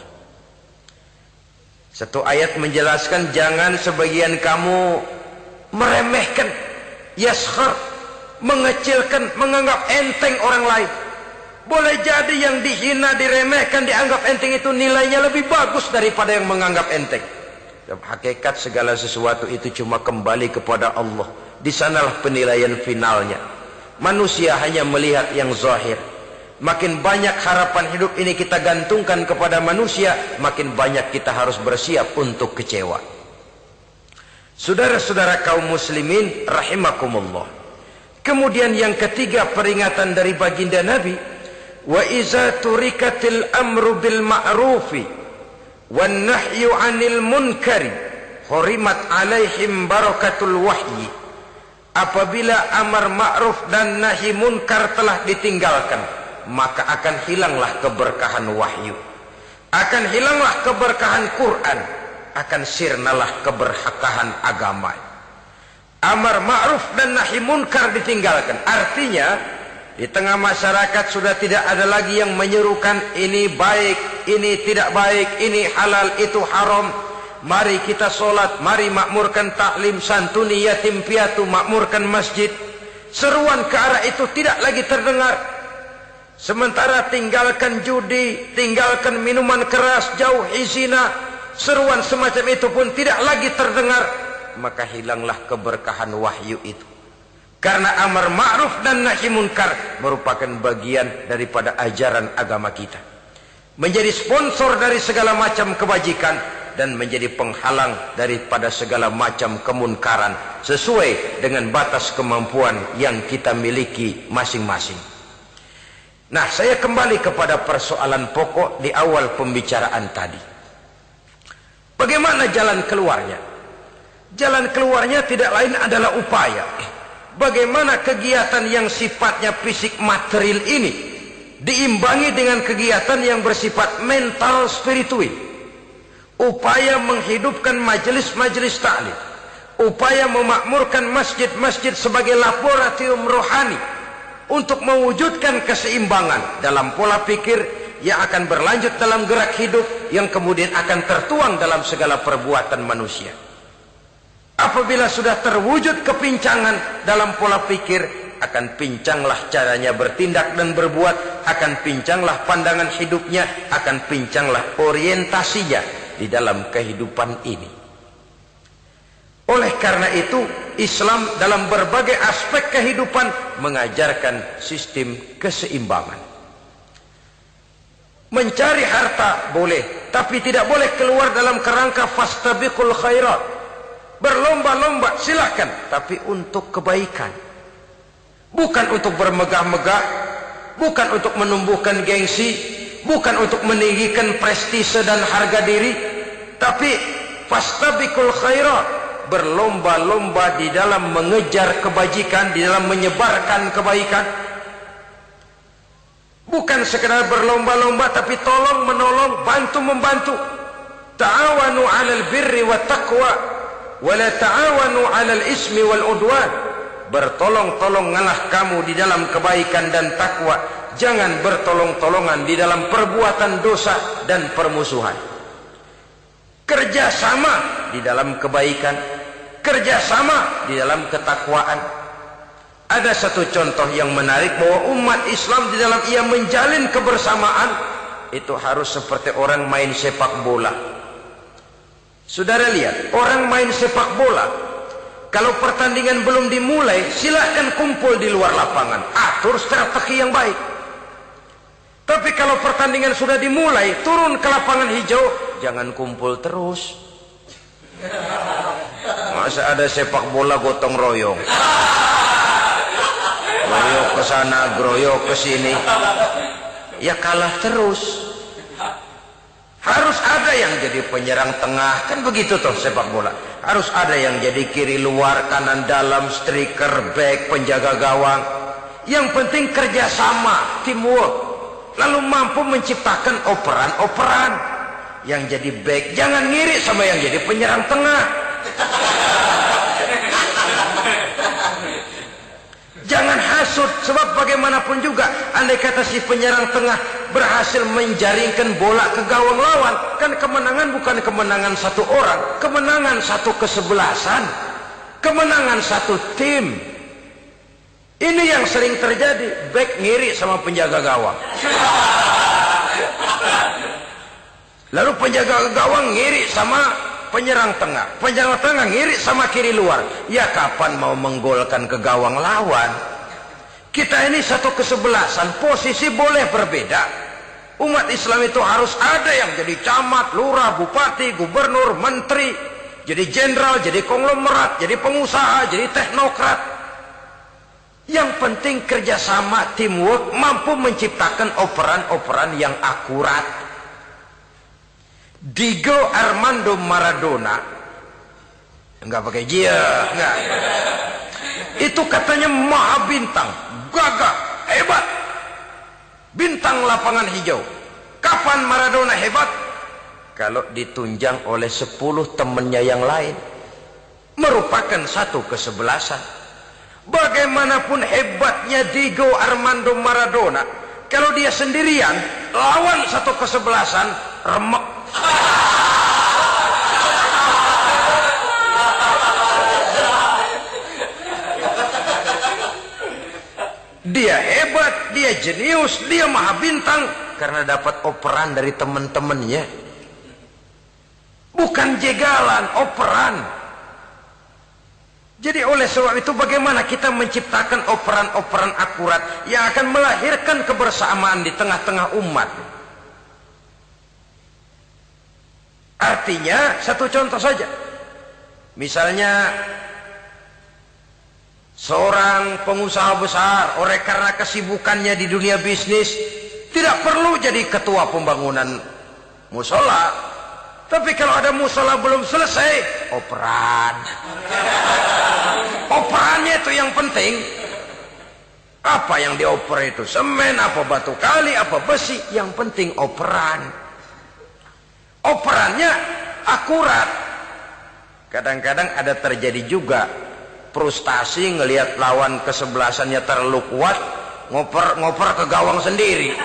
Satu ayat menjelaskan, jangan sebagian kamu meremehkan, yaskhar, mengecilkan, menganggap enteng orang lain. Boleh jadi yang dihina, diremehkan, dianggap enteng itu nilainya lebih bagus daripada yang menganggap enteng. Hakikat segala sesuatu itu cuma kembali kepada Allah. Di sanalah penilaian finalnya. Manusia hanya melihat yang zahir. Makin banyak harapan hidup ini kita gantungkan kepada manusia, makin banyak kita harus bersiap untuk kecewa. Saudara-saudara kaum muslimin rahimakumullah. Kemudian yang ketiga peringatan dari baginda Nabi, wa iza turikatil amru bil ma'rufi wan nahyu 'anil munkari hurimat 'alaihim barakatul wahyi. Apabila amar ma'ruf dan nahi munkar telah ditinggalkan, maka akan hilanglah keberkahan wahyu, akan hilanglah keberkahan Quran, akan sirnalah keberkahan agama. Amar ma'ruf dan nahi munkar ditinggalkan, artinya di tengah masyarakat sudah tidak ada lagi yang menyerukan ini baik, ini tidak baik, ini halal, itu haram. Mari kita sholat, mari makmurkan taklim, santuni yatim piatu, makmurkan masjid. Seruan ke arah itu tidak lagi terdengar. Sementara tinggalkan judi, tinggalkan minuman keras, jauhi zina, seruan semacam itu pun tidak lagi terdengar. Maka hilanglah keberkahan wahyu itu. Karena amar ma'ruf dan nahi munkar merupakan bagian daripada ajaran agama kita. Menjadi sponsor dari segala macam kebajikan dan menjadi penghalang daripada segala macam kemunkaran sesuai dengan batas kemampuan yang kita miliki masing-masing. Nah, saya kembali kepada persoalan pokok di awal pembicaraan tadi. Bagaimana jalan keluarnya? Jalan keluarnya tidak lain adalah upaya. Bagaimana kegiatan yang sifatnya fisik material ini diimbangi dengan kegiatan yang bersifat mental spiritual. Upaya menghidupkan majelis-majelis ta'lim, upaya memakmurkan masjid-masjid sebagai laboratorium rohani untuk mewujudkan keseimbangan dalam pola pikir yang akan berlanjut dalam gerak hidup yang kemudian akan tertuang dalam segala perbuatan manusia. Apabila sudah terwujud kepincangan dalam pola pikir, akan pincanglah caranya bertindak dan berbuat, akan pincanglah pandangan hidupnya, akan pincanglah orientasinya di dalam kehidupan ini. Oleh karena itu, Islam dalam berbagai aspek kehidupan mengajarkan sistem keseimbangan. Mencari harta boleh, tapi tidak boleh keluar dalam kerangka fastabiqul khairat. Berlomba-lomba silahkan, tapi untuk kebaikan. Bukan untuk bermegah-megah, bukan untuk menumbuhkan gengsi, bukan untuk meninggikan prestise dan harga diri, tapi fastabiqul khairat, berlomba-lomba di dalam mengejar kebajikan, di dalam menyebarkan kebaikan. Bukan sekedar berlomba-lomba, tapi tolong menolong, bantu membantu. Ta'awanu 'alal birri wat taqwa wa la ta'awanu 'alal ismi wal udwan. Bertolong-tolonganlah kamu di dalam kebaikan dan takwa, jangan bertolong-tolongan di dalam perbuatan dosa dan permusuhan. Kerjasama di dalam kebaikan, kerjasama di dalam ketakwaan. Ada satu contoh yang menarik bahwa umat Islam di dalam ia menjalin kebersamaan itu harus seperti orang main sepak bola. Saudara lihat, orang main sepak bola, kalau pertandingan belum dimulai, silahkan kumpul di luar lapangan, atur strategi yang baik. Tapi kalau pertandingan sudah dimulai, turun ke lapangan hijau, jangan kumpul terus. Masa ada sepak bola gotong royong, groyok ke sana, groyok ke sini, ya kalah terus. Harus ada yang jadi penyerang tengah, kan begitu toh sepak bola. Harus ada yang jadi kiri luar, kanan dalam, striker, back, penjaga gawang. Yang penting kerjasama, teamwork, lalu mampu menciptakan operan-operan. Yang jadi back jangan ngiri sama yang jadi penyerang tengah. Jangan hasut, sebab bagaimanapun juga andai kata si penyerang tengah berhasil menjaringkan bola ke gawang lawan, kan kemenangan bukan kemenangan satu orang, kemenangan satu kesebelasan, kemenangan satu tim. Ini yang sering terjadi, back ngiri sama penjaga gawang, lalu penjaga gawang ngiri sama penyerang tengah, penyerang tengah ngiri sama kiri luar. Ya kapan mau menggolkan ke gawang lawan? Kita ini satu kesebelasan, posisi boleh berbeda. Umat Islam itu harus ada yang jadi camat, lurah, bupati, gubernur, menteri, jadi jenderal, jadi konglomerat, jadi pengusaha, jadi teknokrat. Yang penting kerjasama, teamwork, mampu menciptakan operan-operan yang akurat. Diego Armando Maradona, enggak pakai dia, enggak. Itu katanya maha bintang, gagah, hebat, bintang lapangan hijau. Kapan Maradona hebat? Kalau ditunjang oleh 10 temannya yang lain, merupakan satu kesebelasan. Bagaimanapun hebatnya Diego Armando Maradona, kalau dia sendirian lawan satu kesebelasan, remek. Dia hebat, dia jenius, dia maha bintang karena dapat operan dari teman-temannya. Bukan jegalan, operan. Jadi oleh sebab itu bagaimana kita menciptakan operan-operan akurat yang akan melahirkan kebersamaan di tengah-tengah umat. Artinya satu contoh saja, misalnya seorang pengusaha besar, oleh karena kesibukannya di dunia bisnis, tidak perlu jadi ketua pembangunan musola. Tapi kalau ada musola belum selesai, operan. Operannya itu yang penting. Apa yang dioper itu? Semen, apa batu kali, apa besi? Yang penting operan. Operannya akurat. Kadang-kadang ada terjadi juga frustasi ngelihat lawan kesebelasannya terlalu kuat, ngoper ke gawang sendiri,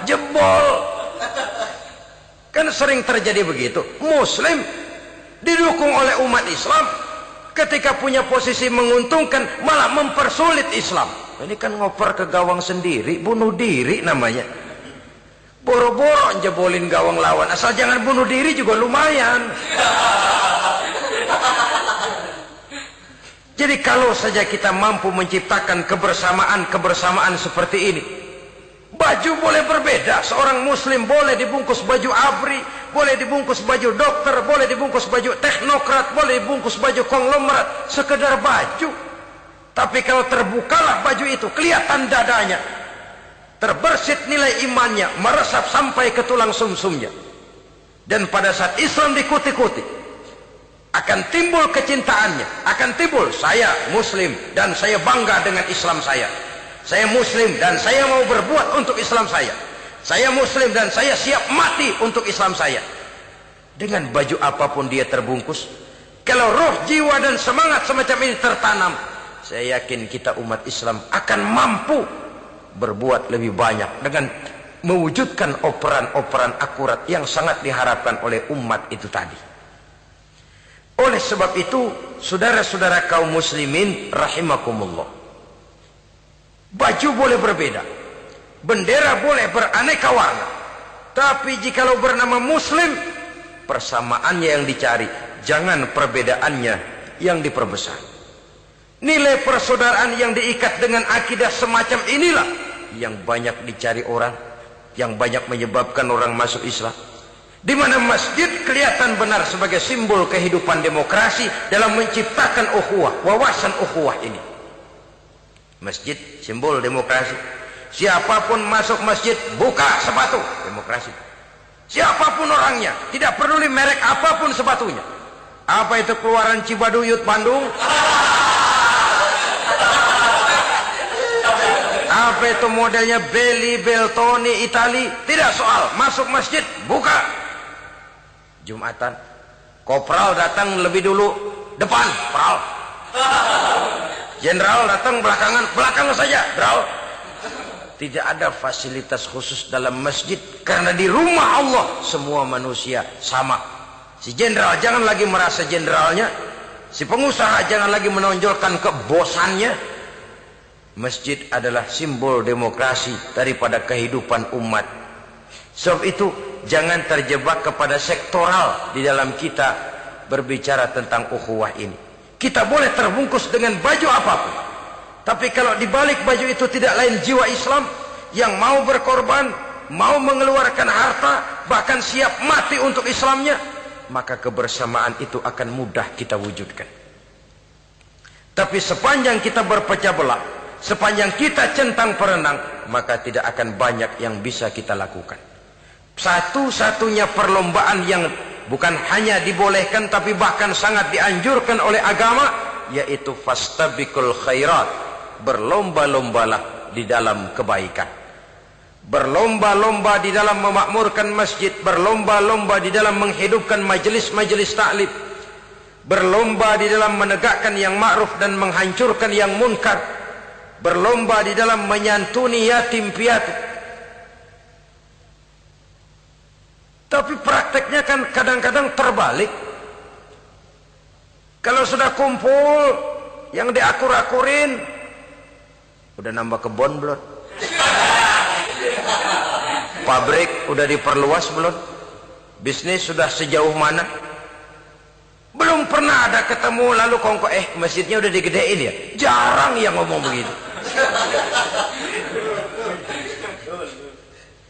jebol. Kan sering terjadi begitu. Muslim didukung oleh umat Islam, ketika punya posisi menguntungkan malah mempersulit Islam. Ini kan ngoper ke gawang sendiri, bunuh diri namanya. Boro-boro jebolin gawang lawan, asal jangan bunuh diri juga lumayan. Jadi kalau saja kita mampu menciptakan kebersamaan seperti ini, baju boleh berbeda. Seorang muslim boleh dibungkus baju ABRI, boleh dibungkus baju dokter, boleh dibungkus baju teknokrat, boleh dibungkus baju konglomerat, sekedar baju. Tapi kalau terbukalah baju itu, kelihatan dadanya, terbersit nilai imannya, meresap sampai ke tulang sumsumnya. Dan pada saat Islam dikuti-kuti, akan timbul kecintaannya, akan timbul, saya Muslim dan saya bangga dengan Islam saya. Saya Muslim dan saya mau berbuat untuk Islam saya. Saya Muslim dan saya siap mati untuk Islam saya. Dengan baju apapun dia terbungkus, kalau roh, jiwa dan semangat semacam ini tertanam, saya yakin kita umat Islam akan mampu berbuat lebih banyak dengan mewujudkan operan-operan akurat yang sangat diharapkan oleh umat itu tadi. Oleh sebab itu, saudara-saudara kaum muslimin rahimakumullah, baju boleh berbeda, bendera boleh beraneka warna, tapi jikalau bernama Muslim, persamaannya yang dicari, jangan perbedaannya yang diperbesar. Nilai persaudaraan yang diikat dengan akidah semacam inilah yang banyak dicari orang, yang banyak menyebabkan orang masuk Islam. Di mana masjid kelihatan benar sebagai simbol kehidupan demokrasi dalam menciptakan ukhuwah, wawasan ukhuwah ini. Masjid simbol demokrasi. Siapapun masuk masjid buka sepatu, demokrasi. Siapapun orangnya, tidak peduli merek apapun sepatunya. Apa itu keluaran Cibaduyut Bandung? Apa itu modelnya Belli Beltoni Itali? Tidak soal, masuk masjid buka. Jumatan, kopral datang lebih dulu depan, pral. Jenderal datang belakangan, belakang saja, pral. Tidak ada fasilitas khusus dalam masjid, karena di rumah Allah semua manusia sama. Si jenderal jangan lagi merasa jenderalnya, si pengusaha jangan lagi menonjolkan kebosannya. Masjid adalah simbol demokrasi daripada kehidupan umat. Sebab itu jangan terjebak kepada sektoral di dalam kita berbicara tentang ukhuwah ini. Kita boleh terbungkus dengan baju apapun, tapi kalau di balik baju itu tidak lain jiwa Islam yang mau berkorban, mau mengeluarkan harta, bahkan siap mati untuk Islamnya, maka kebersamaan itu akan mudah kita wujudkan. Tapi sepanjang kita berpecah belah, sepanjang kita centang perenang, maka tidak akan banyak yang bisa kita lakukan. Satu-satunya perlombaan yang bukan hanya dibolehkan tapi bahkan sangat dianjurkan oleh agama, yaitu fastabiqul khairat, berlomba-lombalah di dalam kebaikan, berlomba-lomba di dalam memakmurkan masjid, berlomba-lomba di dalam menghidupkan majelis-majelis ta'lim, berlomba di dalam menegakkan yang ma'ruf dan menghancurkan yang munkar, berlomba di dalam menyantuni yatim piatu. Tapi prakteknya kan kadang-kadang terbalik. Kalau sudah kumpul, yang diakur-akurin, udah nambah kebun belum? Pabrik udah diperluas belum? Bisnis sudah sejauh mana? Belum pernah ada ketemu lalu kongko, masjidnya udah digedein ya? Jarang yang ngomong begitu.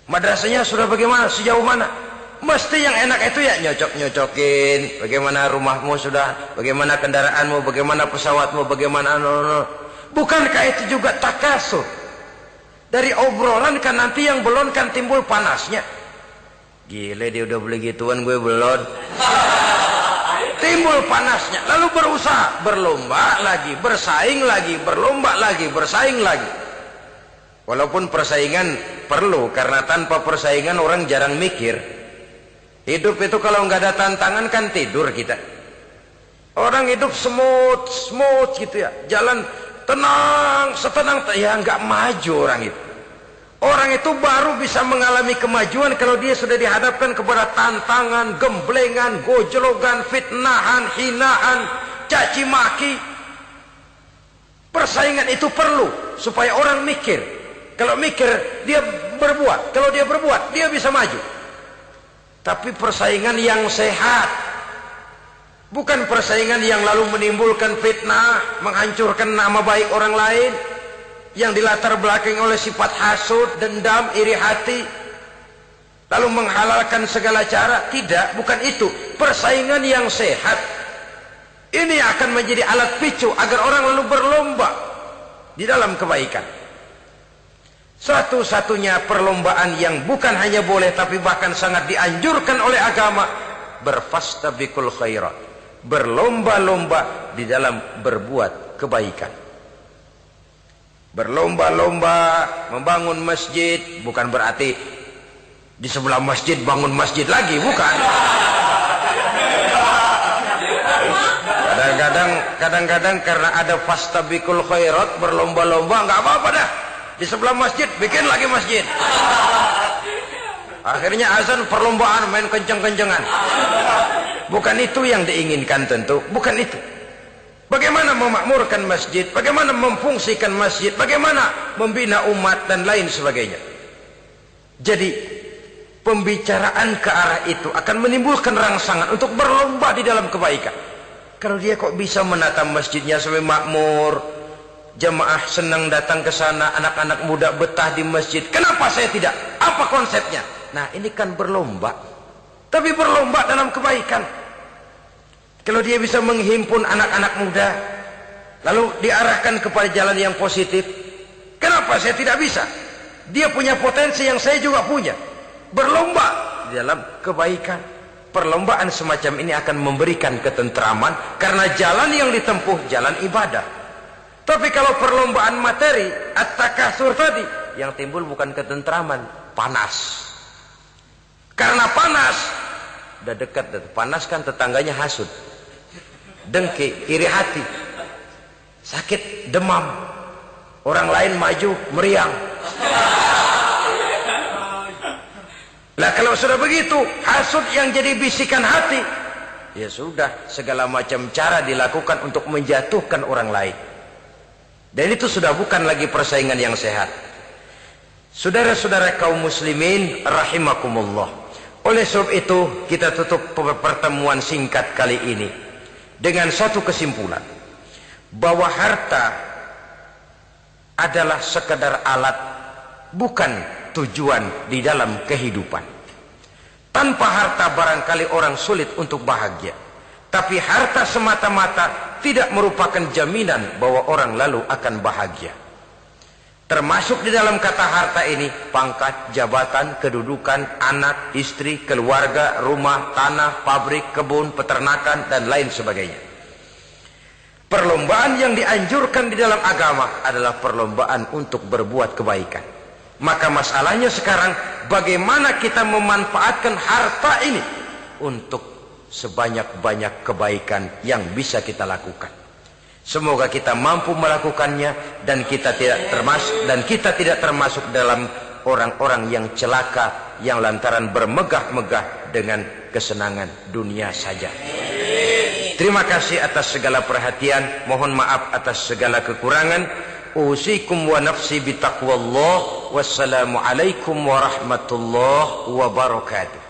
Madrasahnya sudah bagaimana? Sejauh mana? Mesti yang enak itu ya nyocok-nyocokin. Bagaimana rumahmu sudah? Bagaimana kendaraanmu? Bagaimana pesawatmu? Bagaimana Bukankah itu juga takasur? Dari obrolan kan nanti yang belum kan timbul panasnya. Gile dia udah beli gituan, gue belum. Timbul panasnya. Lalu berusaha, berlomba lagi, bersaing lagi, berlomba lagi, bersaing lagi. Walaupun persaingan perlu, karena tanpa persaingan orang jarang mikir. Hidup itu kalau nggak ada tantangan kan tidur kita. Orang hidup smooth gitu ya, jalan tenang, setenang ya nggak maju orang itu. Orang itu baru bisa mengalami kemajuan kalau dia sudah dihadapkan kepada tantangan, gemblengan, gojlogan, fitnahan, hinaan, caci maki. Persaingan itu perlu supaya orang mikir. Kalau mikir dia berbuat, kalau dia berbuat dia bisa maju. Tapi persaingan yang sehat, bukan persaingan yang lalu menimbulkan fitnah, menghancurkan nama baik orang lain, yang dilatar belakangi oleh sifat hasud, dendam, iri hati, lalu menghalalkan segala cara. Tidak, bukan itu. Persaingan yang sehat ini akan menjadi alat picu agar orang lalu berlomba di dalam kebaikan. Satu-satunya perlombaan yang bukan hanya boleh tapi bahkan sangat dianjurkan oleh agama, berfastabiqul khairat, berlomba-lomba di dalam berbuat kebaikan. Berlomba-lomba membangun masjid bukan berarti di sebelah masjid bangun masjid lagi, bukan. Kadang-kadang karena ada fastabiqul khairat, berlomba-lomba, nggak apa-apa dah. Di sebelah masjid bikin lagi masjid. Akhirnya azan perlombaan main kenceng-kencengan. Bukan itu yang diinginkan tentu, bukan itu. Bagaimana memakmurkan masjid, bagaimana memfungsikan masjid, bagaimana membina umat dan lain sebagainya. Jadi pembicaraan ke arah itu akan menimbulkan rangsangan untuk berlomba di dalam kebaikan. Kalau dia kok bisa menata masjidnya sampai makmur, jamaah senang datang ke sana, anak-anak muda betah di masjid, kenapa saya tidak? Apa konsepnya? Nah, ini kan berlomba, tapi berlomba dalam kebaikan. Kalau dia bisa menghimpun anak-anak muda lalu diarahkan kepada jalan yang positif, kenapa saya tidak bisa? Dia punya potensi yang saya juga punya. Berlomba di dalam kebaikan. Perlombaan semacam ini akan memberikan ketentraman karena jalan yang ditempuh jalan ibadah. Tapi kalau perlombaan materi, at-takasur tadi, yang timbul bukan ketentraman, panas. Karena panas, udah dekat, panas kan tetangganya hasut, dengki, iri hati, sakit, demam, orang lain maju, meriang. Lah kalau sudah begitu, hasut yang jadi bisikan hati, ya sudah, segala macam cara dilakukan untuk menjatuhkan orang lain. Dan itu sudah bukan lagi persaingan yang sehat. Saudara-saudara kaum muslimin rahimakumullah. Oleh sebab itu kita tutup pertemuan singkat kali ini dengan satu kesimpulan, bahwa harta adalah sekedar alat, bukan tujuan di dalam kehidupan. Tanpa harta barangkali orang sulit untuk bahagia, tapi harta semata-mata tidak merupakan jaminan bahwa orang lalu akan bahagia. Termasuk di dalam kata harta ini pangkat, jabatan, kedudukan, anak, istri, keluarga, rumah, tanah, pabrik, kebun, peternakan, dan lain sebagainya. Perlombaan yang dianjurkan di dalam agama adalah perlombaan untuk berbuat kebaikan. Maka masalahnya sekarang, bagaimana kita memanfaatkan harta ini untuk sebanyak-banyak kebaikan yang bisa kita lakukan. Semoga kita mampu melakukannya dan kita tidak termasuk dalam orang-orang yang celaka yang lantaran bermegah-megah dengan kesenangan dunia saja. Terima kasih atas segala perhatian, mohon maaf atas segala kekurangan. Usikum wa nafsi bitaqwallah. Wassalamualaikum warahmatullahi wabarakatuh.